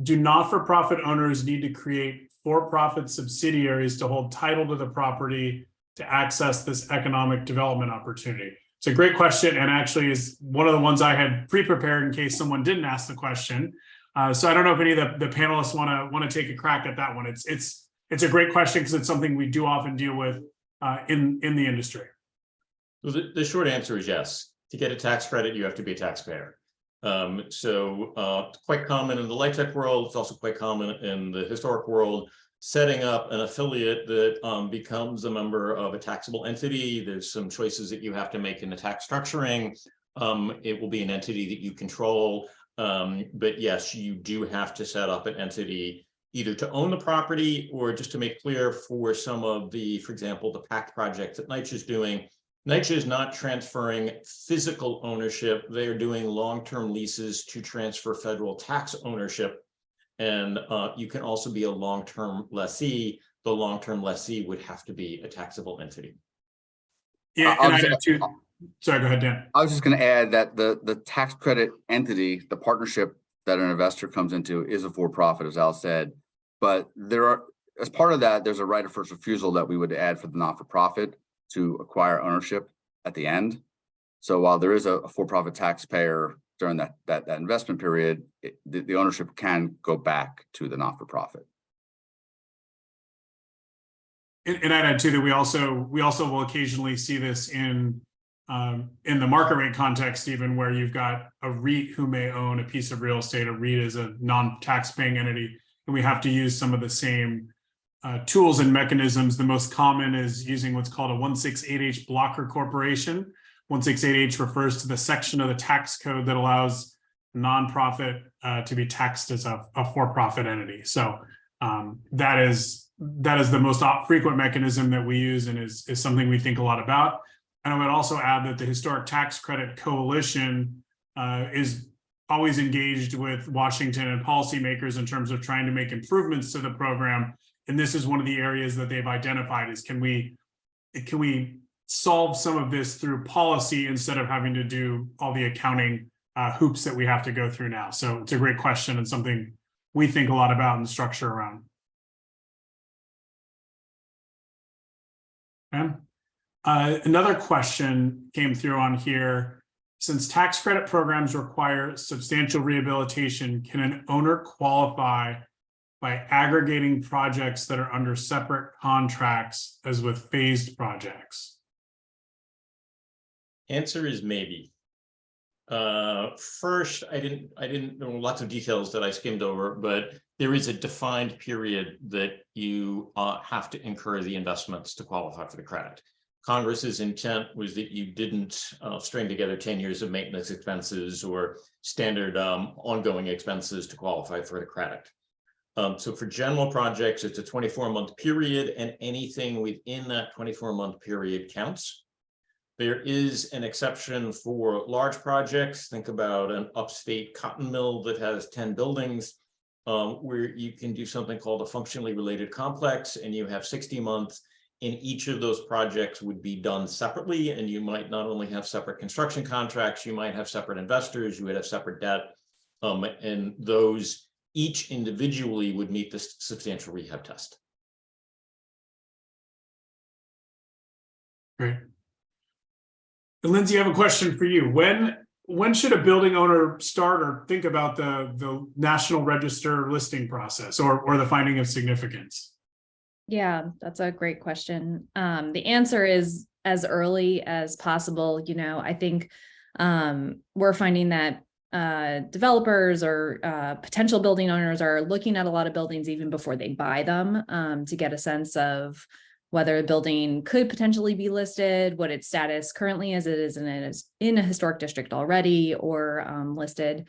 Do not-for-profit owners need to create for-profit subsidiaries to hold title to the property to access this economic development opportunity? It's a great question, and actually is one of the ones I had pre-prepared in case someone didn't ask the question. So I don't know if any of the panelists want to take a crack at that one. It's a great question because it's something we do often deal with in the industry. The short answer is yes. To get a tax credit, you have to be a taxpayer. So quite common in the LIHTC world. It's also quite common in the historic world. Setting up an affiliate that becomes a member of a taxable entity. There's some choices that you have to make in the tax structuring. It will be an entity that you control. But yes, you do have to set up an entity either to own the property or just to make clear for some of the, for example, the PACT project that NYCHA is doing. NYCHA is not transferring physical ownership. They are doing long-term leases to transfer federal tax ownership. And you can also be a long-term lessee. The long-term lessee would have to be a taxable entity. Yeah, sorry, go ahead, Dan. I was just going to add that the tax credit entity, the partnership that an investor comes into is a for-profit, as Al said. But as part of that, there's a right of first refusal that we would add for the not-for-profit to acquire ownership at the end. So while there is a for-profit taxpayer during that investment period, the ownership can go back to the not-for-profit. And I'd add too that we also will occasionally see this in the market rate context, even where you've got a REIT who may own a piece of real estate. A REIT is a non-tax paying entity, and we have to use some of the same tools and mechanisms. The most common is using what's called a 168H blocker corporation. 168H refers to the section of the tax code that allows nonprofit to be taxed as a for-profit entity. So that is the most frequent mechanism that we use and is something we think a lot about. And I would also add that the Historic Tax Credit Coalition is always engaged with Washington and policymakers in terms of trying to make improvements to the program. And this is one of the areas that they've identified is can we solve some of this through policy instead of having to do all the accounting hoops that we have to go through now. So it's a great question and something we think a lot about and structure around. Okay. Another question came through on here. Since tax credit programs require substantial rehabilitation, can an owner qualify by aggregating projects that are under separate contracts as with phased projects? Answer is maybe. First, there were lots of details that I skimmed over, but there is a defined period that you have to incur the investments to qualify for the credit. Congress's intent was that you didn't string together 10 years of maintenance expenses or standard ongoing expenses to qualify for the credit. So for general projects, it's a 24-month period, and anything within that 24-month period counts. There is an exception for large projects. Think about an upstate cotton mill that has 10 buildings, where you can do something called a functionally related complex, and you have 60 months. And each of those projects would be done separately, and you might not only have separate construction contracts, you might have separate investors, you would have separate debt, and those each individually would meet the substantial rehab test. Great. And Lindsay, I have a question for you. When should a building owner start or think about the National Register listing process or the finding of significance? Yeah, that's a great question. The answer is as early as possible. You know, I think we're finding that developers or potential building owners are looking at a lot of buildings even before they buy them to get a sense of whether a building could potentially be listed, what its status currently is, it is in a historic district already or listed.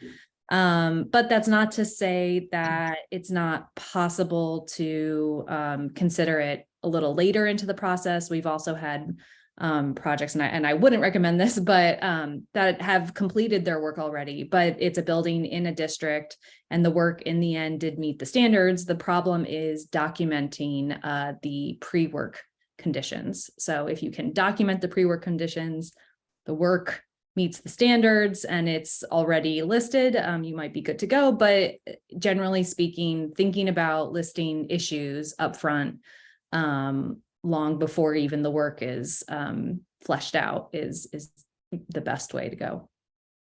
But that's not to say that it's not possible to consider it a little later into the process. We've also had projects, and I wouldn't recommend this, but that have completed their work already, but it's a building in a district and the work in the end did meet the standards. The problem is documenting the pre-work conditions. So if you can document the pre-work conditions, the work meets the standards and it's already listed, you might be good to go. But generally speaking, thinking about listing issues upfront long before even the work is fleshed out is the best way to go.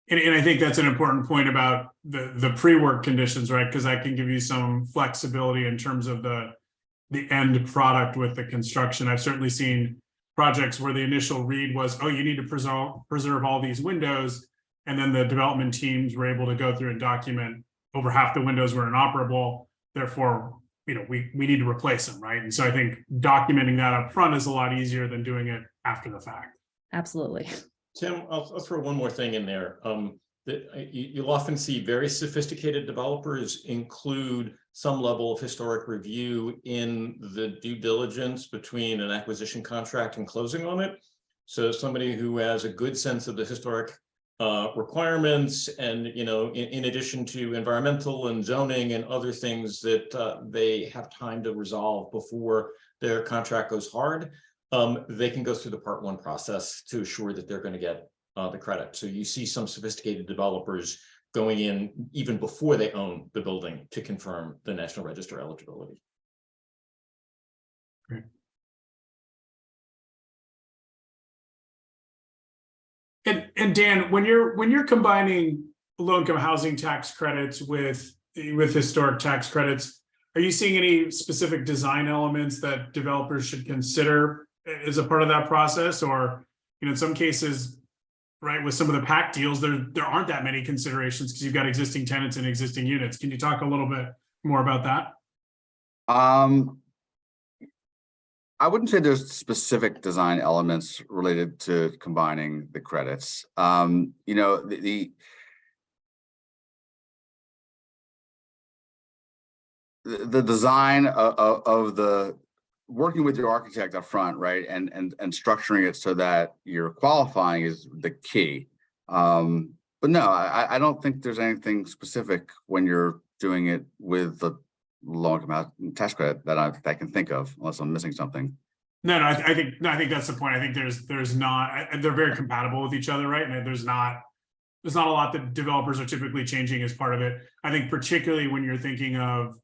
And I think that's an important point about the pre-work conditions, right? Because that can give you some flexibility in terms of the end product with the construction. I've certainly seen projects where the initial read was, oh, you need to preserve all these windows. And then the development teams were able to go through and document over half the windows were inoperable. Therefore, you know, we need to replace them, right? And so I think documenting that up front is a lot easier than doing it after the fact. Absolutely. Tim, I'll throw one more thing in there. You'll often see very sophisticated developers include some level of historic review in the due diligence between an acquisition contract and closing on it. So somebody who has a good sense of the historic requirements and, you know, in addition to environmental and zoning and other things that they have time to resolve before their contract goes hard, they can go through the Part 1 process to assure that they're going to get the credit. So you see some sophisticated developers going in even before they own the building to confirm the National Register eligibility. Great. And Dan, when you're combining low-income housing tax credits with historic tax credits, are you seeing any specific design elements that developers should consider as a part of that process? Or, you know, in some cases, right, with some of the PAC deals, there aren't that many considerations because you've got existing tenants and existing units. Can you talk a little bit more about that? I wouldn't say there's specific design elements related to combining the credits. You know, the design of the working with your architect up front, right, and structuring it so that you're qualifying is the key. But But no, I don't think there's anything specific when you're doing it with the low-income tax credit that I can think of, unless I'm missing something. No, I think that's the point. I think there's not, they're very compatible with each other, right? And there's not a lot that developers are typically changing as part of it. I think particularly when you're thinking of,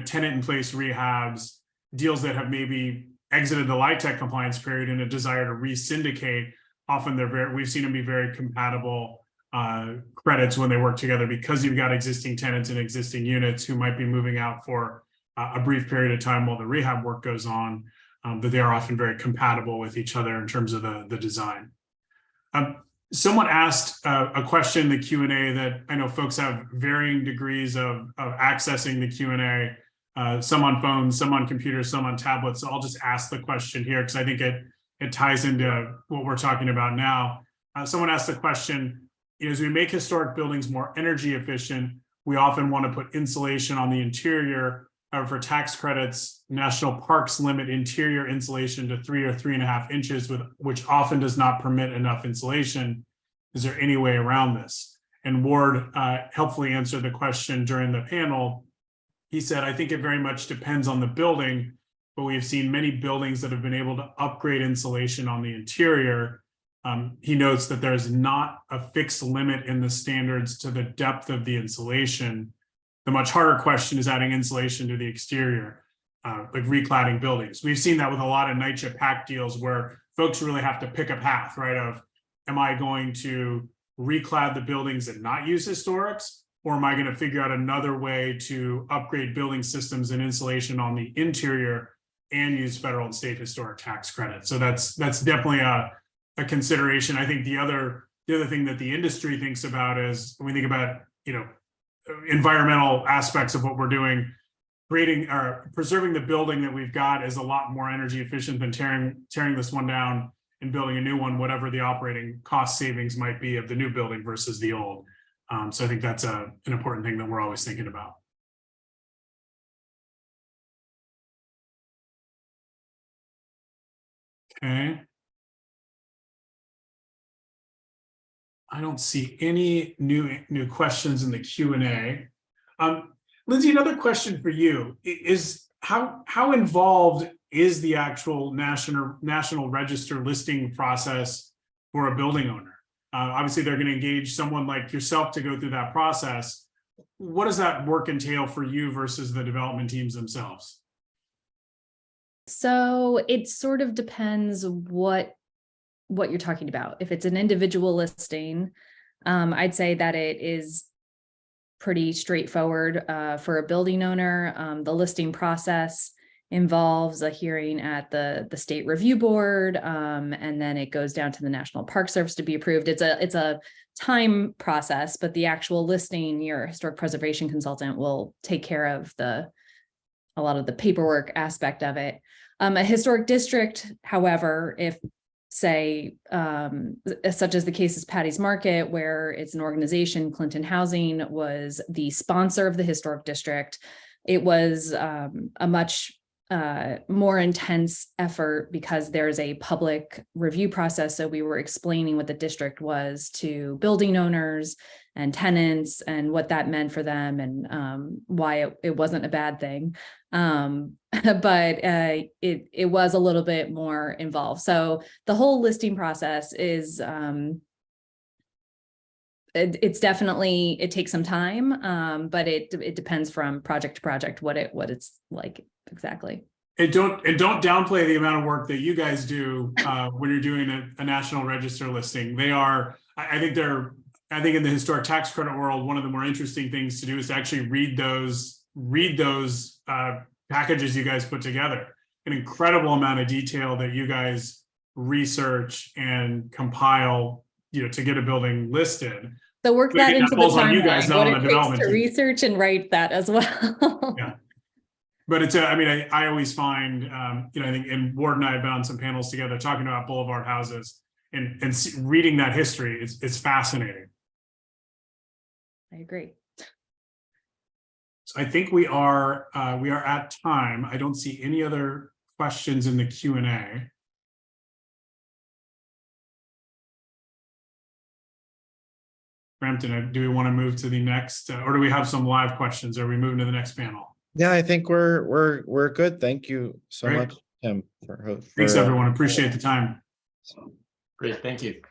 tenant in place rehabs, deals that have maybe exited the LIHTC compliance period and a desire to re-syndicate, often we've seen them be very compatible credits when they work together, because you've got existing tenants and existing units who might be moving out for a brief period of time while the rehab work goes on, that they are often very compatible with each other in terms of the design. Someone asked a question in the Q&A that I know folks have varying degrees of accessing the Q&A, some on phones, some on computers, some on tablets. So I'll just ask the question here because I think it ties into what we're talking about now. Someone asked the question, as we make historic buildings more energy efficient, we often want to put insulation on the interior. For tax credits, national parks limit interior insulation to 3 or 3.5 inches, which often does not permit enough insulation. Is there any way around this? And Ward helpfully answered the question during the panel. He said, I think it very much depends on the building, but we have seen many buildings that have been able to upgrade insulation on the interior. He notes that there's not a fixed limit in the standards to the depth of the insulation. The much harder question is adding insulation to the exterior, like recladding buildings. We've seen that with a lot of NYCHA PAC deals where folks really have to pick a path, right? Of, am I going to reclad the buildings and not use historics? Or am I going to figure out another way to upgrade building systems and insulation on the interior and use federal and state historic tax credits? So that's definitely a consideration. I think the other thing that the industry thinks about is when we think about, environmental aspects of what we're doing, creating or preserving the building that we've got is a lot more energy efficient than tearing this one down and building a new one, whatever the operating cost savings might be of the new building versus the old. So I think that's an important thing that we're always thinking about. Okay. I don't see any new questions in the Q&A. Lindsay, another question for you is how involved is the actual national register listing process for a building owner? Obviously, they're going to engage someone like yourself to go through that process. What does that work entail for you versus the development teams themselves? So it sort of depends what you're talking about. If it's an individual listing, I'd say that it is pretty straightforward for a building owner. The listing process involves a hearing at the state review board, and then it goes down to the National Park Service to be approved. It's a time process, but the actual listing, your historic preservation consultant will take care of a lot of the paperwork aspect of it. A historic district, however, if say, such as the case is Patty's Market, where it's an organization, Clinton Housing was the sponsor of the historic district. It was a much more intense effort because there's a public review process. So we were explaining what the district was to building owners and tenants and what that meant for them and why it wasn't a bad thing. But it was a little bit more involved. So the whole listing process is it's definitely, it takes some time, but it depends from project to project what it's like exactly. And don't downplay the amount of work that you guys do when you're doing a national register listing. They are, I think in the historic tax credit world, one of the more interesting things to do is to actually read those packages you guys put together. An incredible amount of detail that you guys research and compile, to get a building listed. So work that into the timeline, you guys, not what on it the takes development to team. research and write that as well. Yeah. But it's, I always find, I think, and Ward and I have been on some panels together talking about Boulevard Houses and reading that history. It's fascinating. I agree. So I think we are at time. I don't see any other questions in the Q&A. Frampton, do we want to move to the next, or do we have some live questions? Are we moving to the next panel? Yeah, I think we're good. Thank you so Great. much, Tim, Thanks, everyone. Appreciate the time. so. Great, thank you.